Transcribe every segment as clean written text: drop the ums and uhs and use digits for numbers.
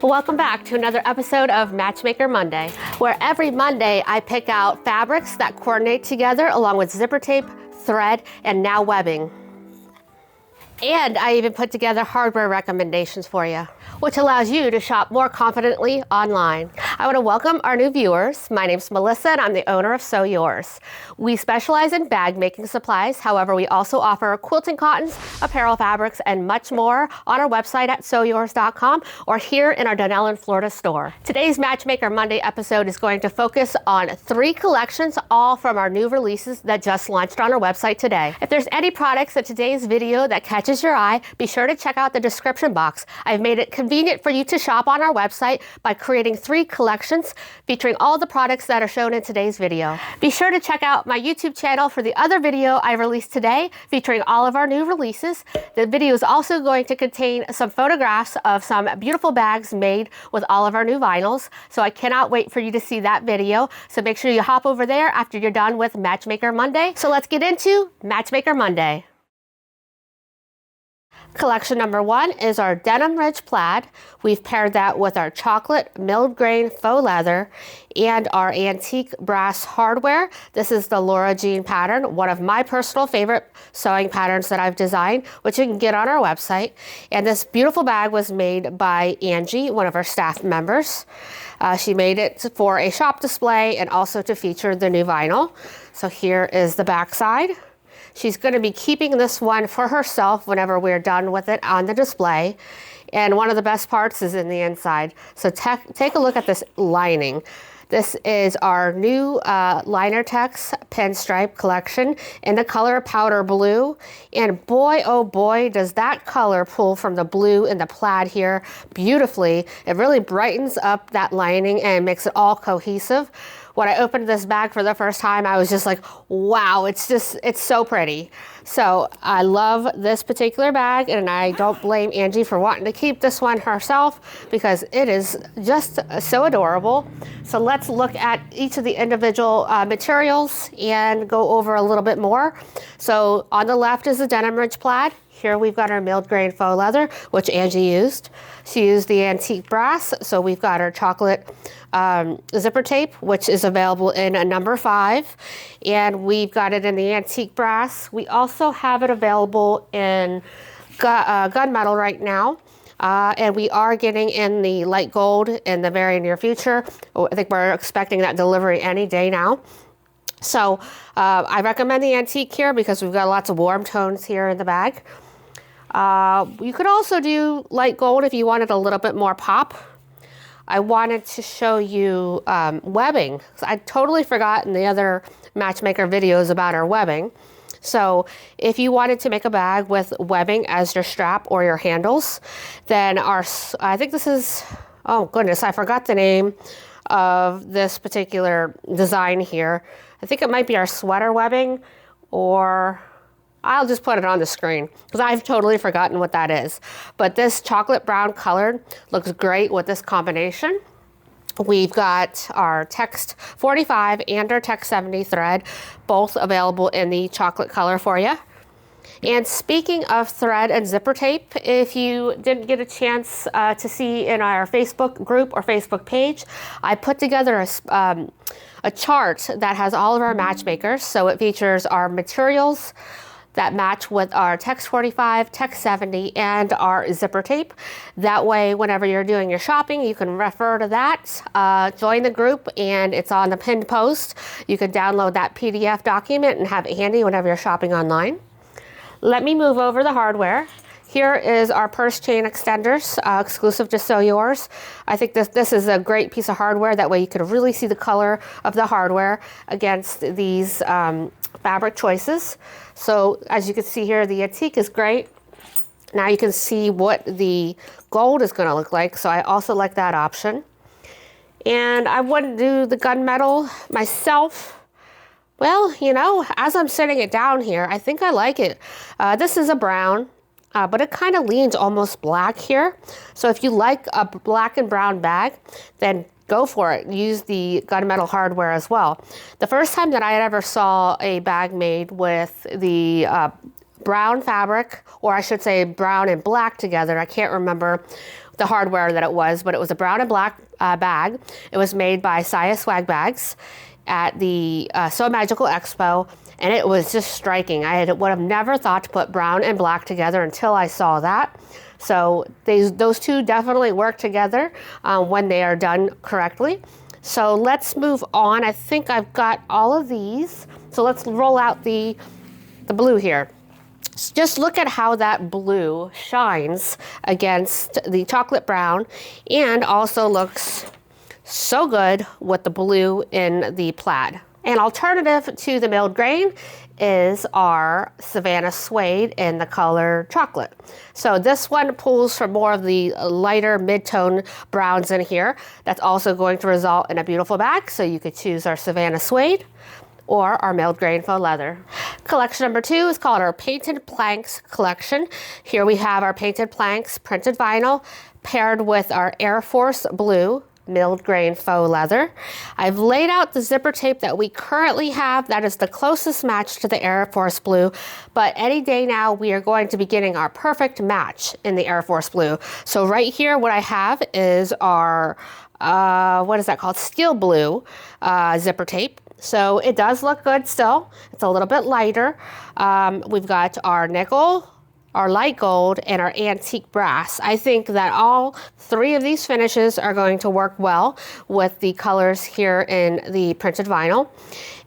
Welcome back to another episode of Matchmaker Monday, where every Monday I pick out fabrics that coordinate together along with zipper tape, thread, and now webbing. And I even put together hardware recommendations for you, which allows you to shop more confidently online. I want to welcome our new viewers. My name's Melissa and I'm the owner of Sew Yours. We specialize in bag making supplies. However, we also offer quilting cottons, apparel fabrics, and much more on our website at sewyours.com or here in our Denim, Florida store. Today's Matchmaker Monday episode is going to focus on 3 collections, all from our new releases that just launched on our website today. If there's any products in today's video that catches your eye, be sure to check out the description box. I've made it convenient for you to shop on our website by creating 3 collections featuring all the products that are shown in today's video. Be sure to check out my YouTube channel for the other video I released today featuring all of our new releases. The video is also going to contain some photographs of some beautiful bags made with all of our new vinyls, so I cannot wait for you to see that video. So make sure you hop over there after you're done with Matchmaker Monday. So let's get into Matchmaker Monday. Collection number 1 is our Denim Ridge Plaid. We've paired that with our chocolate milled grain faux leather and our antique brass hardware. This is the Laura Jean pattern, one of my personal favorite sewing patterns that I've designed, which you can get on our website. And this beautiful bag was made by Angie, one of our staff members. She made it for a shop display and also to feature the new vinyl. So here is the back side. She's going to be keeping this one for herself whenever we're done with it on the display. And one of the best parts is in the inside. So take a look at this lining. This is our new Liner Tex pinstripe collection in the color powder blue. And boy, oh boy, does that color pull from the blue in the plaid here beautifully. It really brightens up that lining and makes it all cohesive. When I opened this bag for the first time, I was just like, wow, it's so pretty. So I love this particular bag, and I don't blame Angie for wanting to keep this one herself because it is just so adorable. So let's look at each of the individual materials and go over a little bit more. So on the left is the Denim Ridge Plaid. Here we've got our milled grain faux leather, which Angie used. She used the antique brass, so we've got our chocolate zipper tape, which is available in a number 5, and we've got it in the antique brass. We also have it available in gunmetal right now, and we are getting in the light gold in the very near future. I think we're expecting that delivery any day now. So I recommend the antique here because we've got lots of warm tones here in the bag. You could also do light gold if you wanted a little bit more pop. I wanted to show you webbing. I totally forgot in the other Matchmaker videos about our webbing. So if you wanted to make a bag with webbing as your strap or your handles, then I think this is, oh goodness, I forgot the name of this particular design here. I think it might be our sweater webbing, or I'll just put it on the screen because I've totally forgotten what that is. But this chocolate brown color looks great with this combination. We've got our Text 45 and our Text 70 thread, both available in the chocolate color for you. And speaking of thread and zipper tape, if you didn't get a chance to see in our Facebook group or Facebook page, I put together a chart that has all of our matchmakers. So it features our materials that match with our Text 45, Text 70, and our zipper tape. That way, whenever you're doing your shopping, you can refer to that, join the group, and it's on the pinned post. You can download that PDF document and have it handy whenever you're shopping online. Let me move over the hardware. Here is our purse chain extenders, exclusive to Sew Yours. I think this is a great piece of hardware. That way you can really see the color of the hardware against these fabric choices. So as you can see here, the antique is great. Now you can see what the gold is going to look like. So I also like that option. And I wouldn't do the gunmetal myself. Well, you know, as I'm setting it down here, I think I like it. This is a brown. But it kind of leans almost black here. So if you like a black and brown bag, then go for it. Use the gunmetal hardware as well. The first time that I ever saw a bag made with the brown fabric, or I should say brown and black together. I can't remember the hardware that it was, but it was a brown and black bag. It was made by Swag Bags at the So Magical Expo, and it was just striking. Would have never thought to put brown and black together until I saw that. So those two definitely work together when they are done correctly. So let's move on. I think I've got all of these. So let's roll out the blue here. Just look at how that blue shines against the chocolate brown, and also looks so good with the blue in the plaid. An alternative to the milled grain is our Savannah suede in the color chocolate. So this one pulls from more of the lighter mid-tone browns in here. That's also going to result in a beautiful bag. So you could choose our Savannah suede or our milled grain faux leather. Collection number 2 is called our Painted Planks collection. Here we have our painted planks, printed vinyl, paired with our Air Force blue milled grain faux leather. I've laid out the zipper tape that we currently have. That is the closest match to the Air Force blue, but any day now we are going to be getting our perfect match in the Air Force blue. So right here, what I have is our, what is that called? Steel blue zipper tape. So it does look good still. It's a little bit lighter. We've got our nickel, our light gold, and our antique brass. I think that all 3 of these finishes are going to work well with the colors here in the printed vinyl.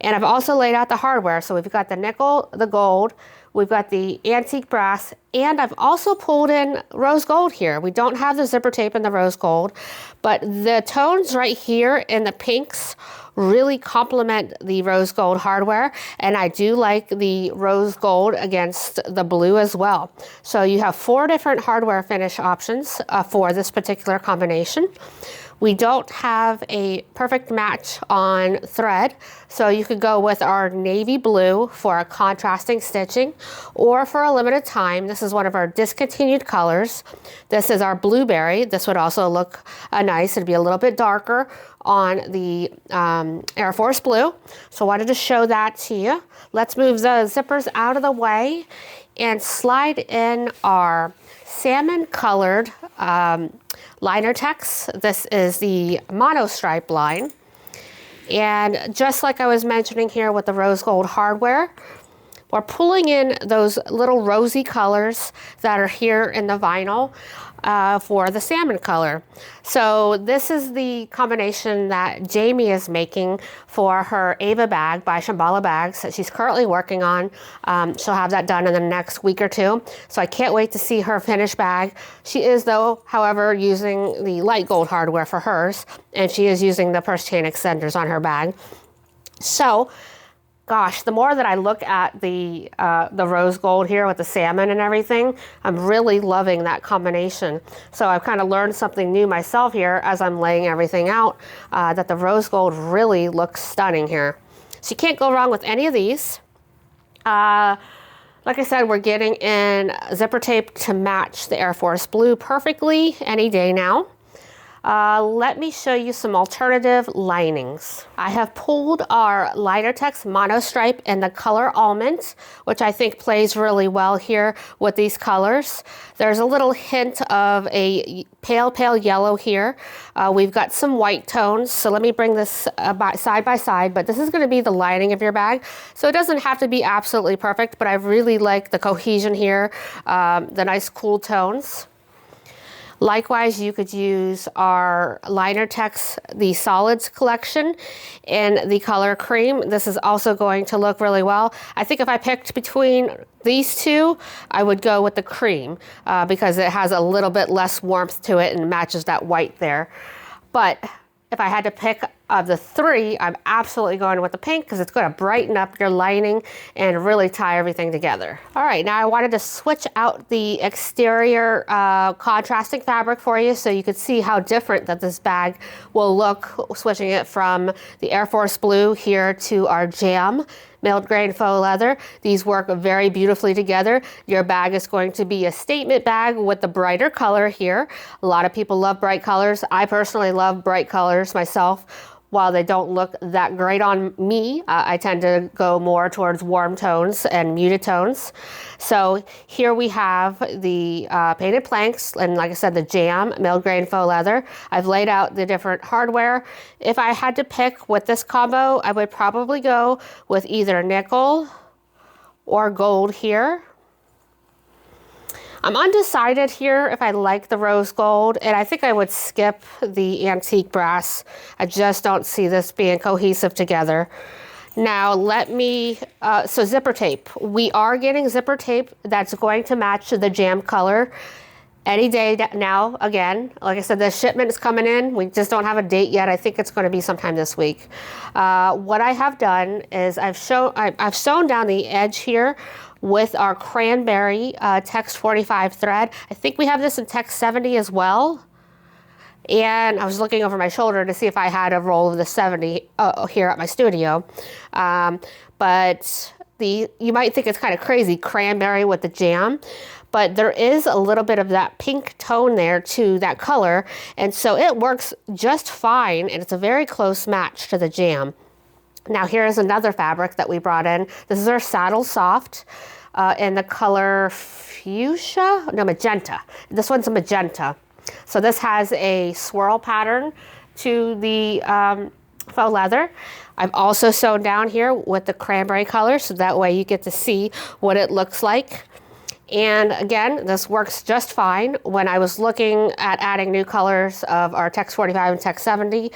And I've also laid out the hardware. So we've got the nickel, the gold, we've got the antique brass, and I've also pulled in rose gold here. We don't have the zipper tape in the rose gold, but the tones right here in the pinks really complement the rose gold hardware, and I do like the rose gold against the blue as well. So you have 4 different hardware finish options for this particular combination. We don't have a perfect match on thread, so you could go with our navy blue for a contrasting stitching, or for a limited time, this is one of our discontinued colors. This is our blueberry. This would also look nice. It'd be a little bit darker on the Air Force blue. So I wanted to show that to you. Let's move the zippers out of the way and slide in our salmon colored liner text. This is the monostripe line. And just like I was mentioning here with the rose gold hardware, we're pulling in those little rosy colors that are here in the vinyl for the salmon color. So this is the combination that Jamie is making for her Ava bag by Shambhala Bags that she's currently working on. She'll have that done in the next week or 2. So I can't wait to see her finished bag. She is, though, however, using the light gold hardware for hers, and she is using the purse chain extenders on her bag. So gosh, the more that I look at the rose gold here with the salmon and everything, I'm really loving that combination. So I've kind of learned something new myself here as I'm laying everything out, that the rose gold really looks stunning here. So you can't go wrong with any of these. Like I said, we're getting in zipper tape to match the Air Force blue perfectly any day now. Let me show you some alternative linings. I have pulled our lighter text monostripe in the color almond, which I think plays really well here with these colors. There's a little hint of a pale yellow here. We've got some white tones, so let me bring this side by side, but this is going to be the lining of your bag. So it doesn't have to be absolutely perfect, but I really like the cohesion here, the nice cool tones. Likewise, you could use our liner text, the solids collection in the color cream. This is also going to look really well. I think if I picked between these 2, I would go with the cream because it has a little bit less warmth to it and matches that white there. But if I had to pick of the 3, I'm absolutely going with the pink because it's going to brighten up your lining and really tie everything together. All right, now I wanted to switch out the exterior contrasting fabric for you so you could see how different that this bag will look, switching it from the Air Force blue here to our jam milled grain faux leather. These work very beautifully together. Your bag is going to be a statement bag with the brighter color here. A lot of people love bright colors. I personally love bright colors myself. while they don't look that great on me, I tend to go more towards warm tones and muted tones. So here we have the painted planks, and like I said, the jam, milled grain faux leather. I've laid out the different hardware. If I had to pick with this combo, I would probably go with either nickel or gold here. I'm undecided here if I like the rose gold, and I think I would skip the antique brass. I just don't see this being cohesive together. Now let me, so zipper tape. We are getting zipper tape that's going to match the jam color any day now. Again, like I said, the shipment is coming in. We just don't have a date yet. I think it's going to be sometime this week. What I have done is I've sewn down the edge here with our cranberry text 45 thread. I think we have this in text 70 as well. And I was looking over my shoulder to see if I had a roll of the 70 here at my studio. But you might think it's kind of crazy, cranberry with the jam, but there is a little bit of that pink tone there to that color. And so it works just fine, and it's a very close match to the jam. Now here's another fabric that we brought in. This is our Saddle Soft in the color fuchsia, no, magenta. This one's a magenta. So this has a swirl pattern to the faux leather. I've also sewn down here with the cranberry color, so that way you get to see what it looks like. And again, this works just fine. When I was looking at adding new colors of our text 45 and text 70,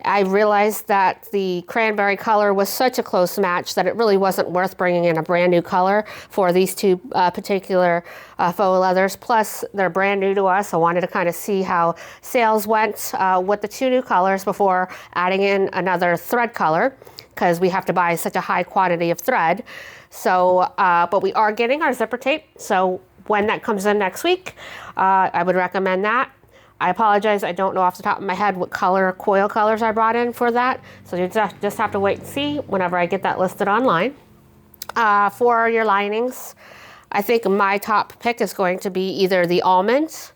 I realized that the cranberry color was such a close match that it really wasn't worth bringing in a brand new color for these two particular faux leathers. Plus, they're brand new to us. I wanted to kind of see how sales went with the two new colors before adding in another thread color, because we have to buy such a high quantity of thread. So, but we are getting our zipper tape. So when that comes in next week, I would recommend that. I apologize, I don't know off the top of my head what coil colors I brought in for that. So you just have to wait and see whenever I get that listed online. For your linings, I think my top pick is going to be either the almond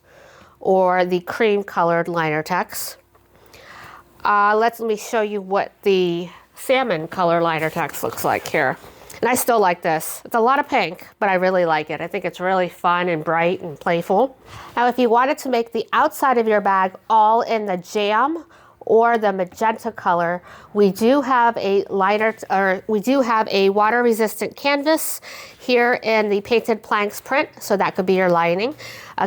or the cream colored liner text. Let me show you what the salmon color liner text looks like here. And I still like this. It's a lot of pink, but I really like it. I think it's really fun and bright and playful. Now, if you wanted to make the outside of your bag all in the jam or the magenta color, we do have a water resistant canvas here in the painted planks print, so that could be your lining.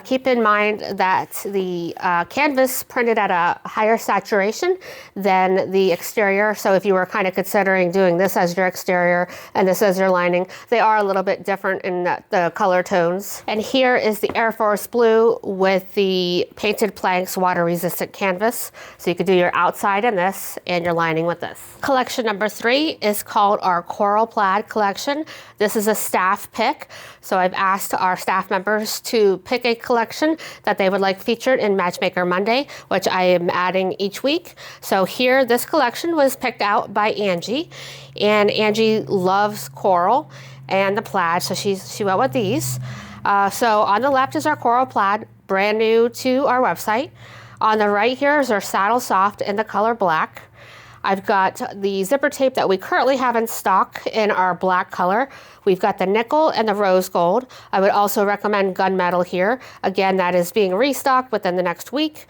Keep in mind that the canvas printed at a higher saturation than the exterior, so if you were kind of considering doing this as your exterior and this as your lining, they are a little bit different in the color tones. And here is the Air Force Blue with the painted planks water resistant canvas, so you could do your outside in this and your lining with this. Collection number 3 is called our Coral Plaid collection. This is a staff pick, so I've asked our staff members to pick a collection that they would like featured in Matchmaker Monday, which I am adding each week. So here, this collection was picked out by Angie, and Angie loves coral and the plaid, so she went with these. So on the left is our Coral Plaid, brand new to our website. On the right here is our Saddle Soft in the color black. I've got the zipper tape that we currently have in stock in our black color. We've got the nickel and the rose gold. I would also recommend gunmetal here. Again, that is being restocked within the next week.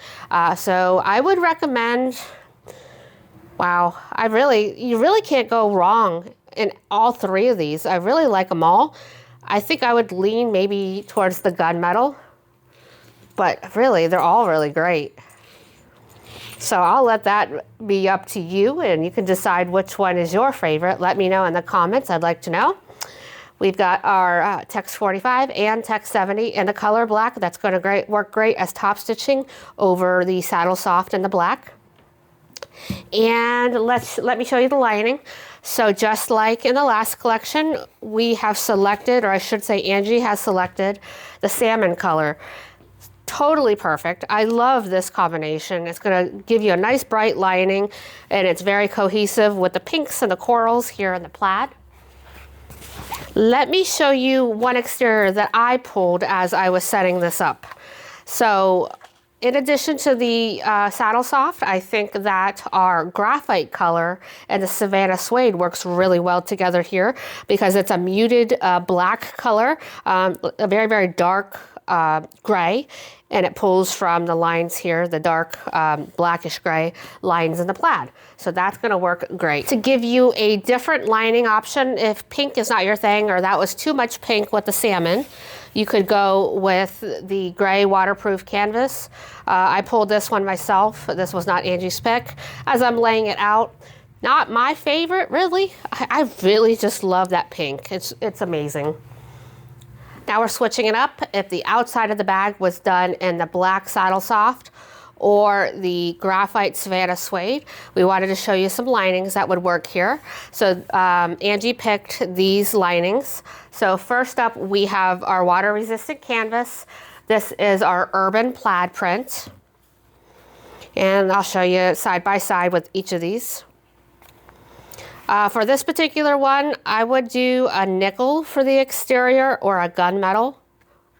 So I would recommend, wow, you really can't go wrong in all 3 of these. I really like them all. I think I would lean maybe towards the gunmetal, but really, they're all really great. So I'll let that be up to you, and you can decide which one is your favorite. Let me know in the comments. I'd like to know. We've got our text 45 and text 70 in the color black. That's going to work great as top stitching over the Saddle Soft in the black. And let me show you the lining. So just like in the last collection, we have selected, or I should say Angie has selected, the salmon color. Totally perfect. I love this combination. It's going to give you a nice bright lining, and it's very cohesive with the pinks and the corals here in the plaid. Let me show you one exterior that I pulled as I was setting this up. So In addition to the Saddle Soft, I think that our graphite color and the Savannah suede works really well together here because it's a muted black color, a very, very dark gray, and it pulls from the lines here, the dark blackish gray lines in the plaid. So that's gonna work great. To give you a different lining option, if pink is not your thing or that was too much pink with the salmon, you could go with the gray waterproof canvas. I pulled this one myself. This was not Angie's pick. As I'm laying it out, not my favorite, really. I really just love that pink. It's amazing. Now we're switching it up. If the outside of the bag was done in the black Saddle Soft or the graphite Savannah suede, we wanted to show you some linings that would work here. So Angie picked these linings. So first up, we have our water resistant canvas. This is our urban plaid print. And I'll show you side by side with each of these. For this particular one, I would do a nickel for the exterior or a gunmetal.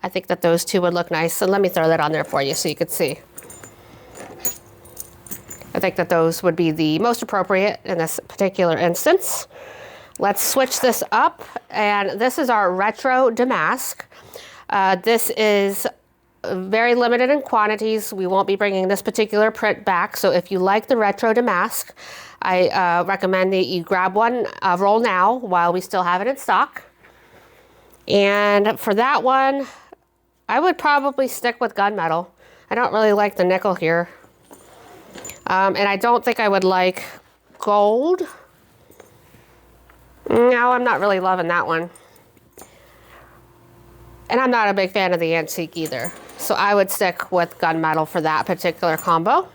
I think that those two would look nice. So let me throw that on there for you so you could see. I think that those would be the most appropriate in this particular instance. Let's switch this up, and this is our retro damask. This is very limited in quantities. We won't be bringing this particular print back, so if you like the retro damask, I recommend that you grab one, roll now while we still have it in stock. And for that one, I would probably stick with gunmetal. I don't really like the nickel here. And I don't think I would like gold. No, I'm not really loving that one. And I'm not a big fan of the antique either. So I would stick with gunmetal for that particular combo.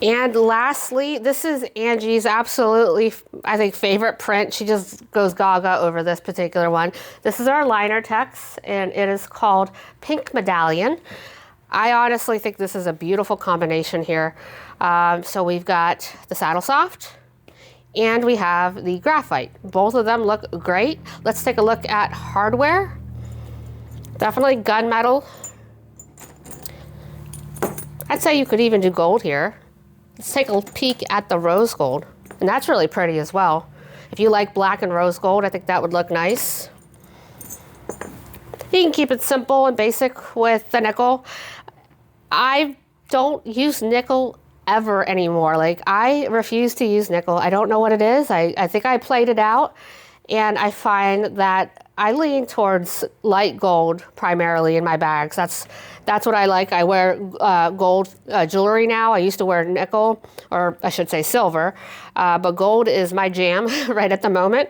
And lastly, this is Angie's absolutely, I think, favorite print. She just goes gaga over this particular one. This is our liner text, and it is called Pink Medallion. I honestly think this is a beautiful combination here. So we've got the Saddle Soft and we have the graphite. Both of them look great. Let's take a look at hardware. Definitely gunmetal. I'd say you could even do gold here. Let's take a peek at the rose gold. And that's really pretty as well. If you like black and rose gold, I think that would look nice. You can keep it simple and basic with the nickel. I don't use nickel ever anymore. Like, I refuse to use nickel. I don't know what it is. I think I played it out, and I find that I lean towards light gold primarily in my bags. That's what I like. I wear gold jewelry now. I used to wear nickel, or I should say silver, but gold is my jam right at the moment.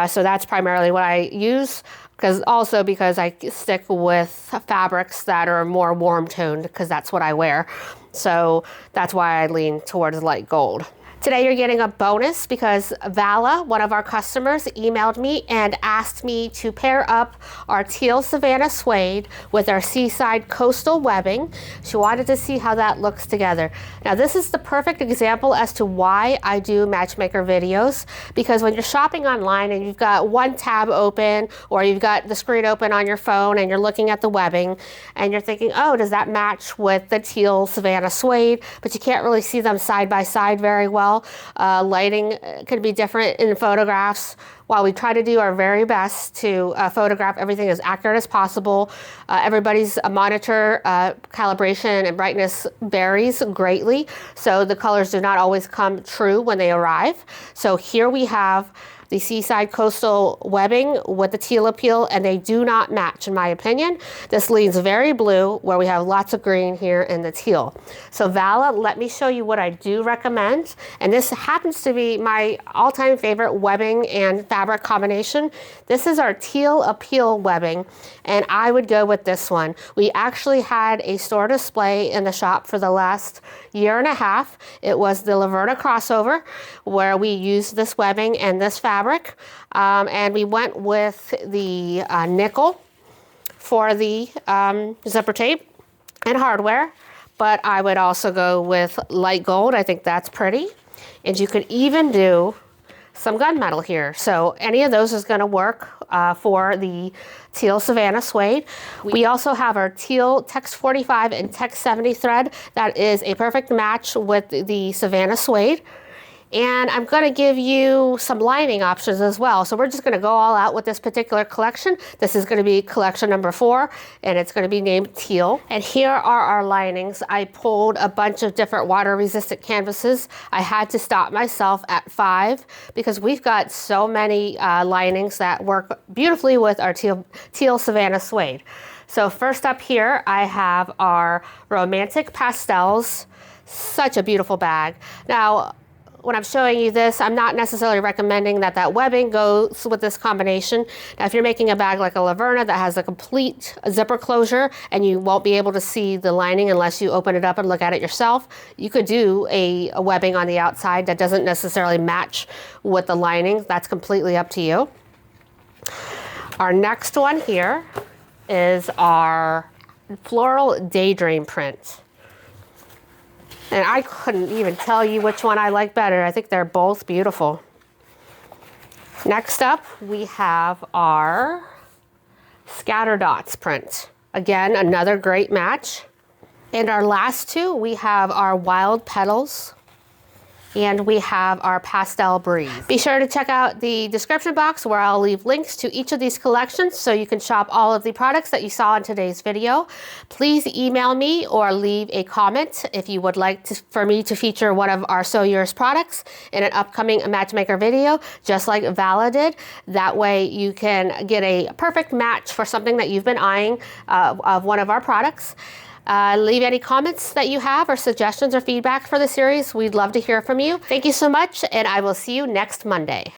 So that's primarily what I use. Because I stick with fabrics that are more warm toned, because that's what I wear. So that's why I lean towards light gold. Today you're getting a bonus because Vala, one of our customers, emailed me and asked me to pair up our teal Savannah suede with our seaside coastal webbing. She wanted to see how that looks together. Now this is the perfect example as to why I do matchmaker videos, because when you're shopping online and you've got one tab open or you've got the screen open on your phone and you're looking at the webbing and you're thinking, oh, does that match with the teal Savannah suede? But you can't really see them side by side very well. Lighting could be different in photographs. While we try to do our very best to photograph everything as accurate as possible, everybody's monitor calibration and brightness varies greatly, so the colors do not always come true when they arrive. So here we have the seaside coastal webbing with the teal appeal, and they do not match in my opinion. This leans very blue where we have lots of green here in the teal. So Vala, let me show you what I do recommend. And this happens to be my all-time favorite webbing and fabric combination. This is our teal appeal webbing, and I would go with this one. We actually had a store display in the shop for the last year and a half. It was the Laverna crossover where we used this webbing and this fabric. And we went with the nickel for the zipper tape and hardware, but I would also go with light gold. I think that's pretty. And you could even do some gunmetal here. So any of those is gonna work for the teal Savannah suede. We also have our teal Tex 45 and Tex 70 thread. That is a perfect match with the Savannah suede. And I'm gonna give you some lining options as well. So we're just gonna go all out with this particular collection. This is gonna be collection number 4, and it's gonna be named Teal. And here are our linings. I pulled a bunch of different water resistant canvases. I had to stop myself at 5 because we've got so many linings that work beautifully with our teal Savannah suede. So first up here, I have our Romantic Pastels. Such a beautiful bag. Now, when I'm showing you this, I'm not necessarily recommending that webbing goes with this combination. Now, if you're making a bag like a Laverna that has a complete zipper closure and you won't be able to see the lining unless you open it up and look at it yourself, you could do a webbing on the outside that doesn't necessarily match with the lining. That's completely up to you. Our next one here is our floral daydream print. And I couldn't even tell you which one I like better. I think they're both beautiful. Next up, we have our Scatter Dots print. Again, another great match. And our last two, we have our Wild Petals and we have our Pastel Breeze. Be sure to check out the description box where I'll leave links to each of these collections so you can shop all of the products that you saw in today's video. Please email me or leave a comment if you would like for me to feature one of our Sew Yours products in an upcoming Matchmaker video, just like Vala did. That way you can get a perfect match for something that you've been eyeing of one of our products. Leave any comments that you have or suggestions or feedback for the series. We'd love to hear from you. Thank you so much, and I will see you next Monday.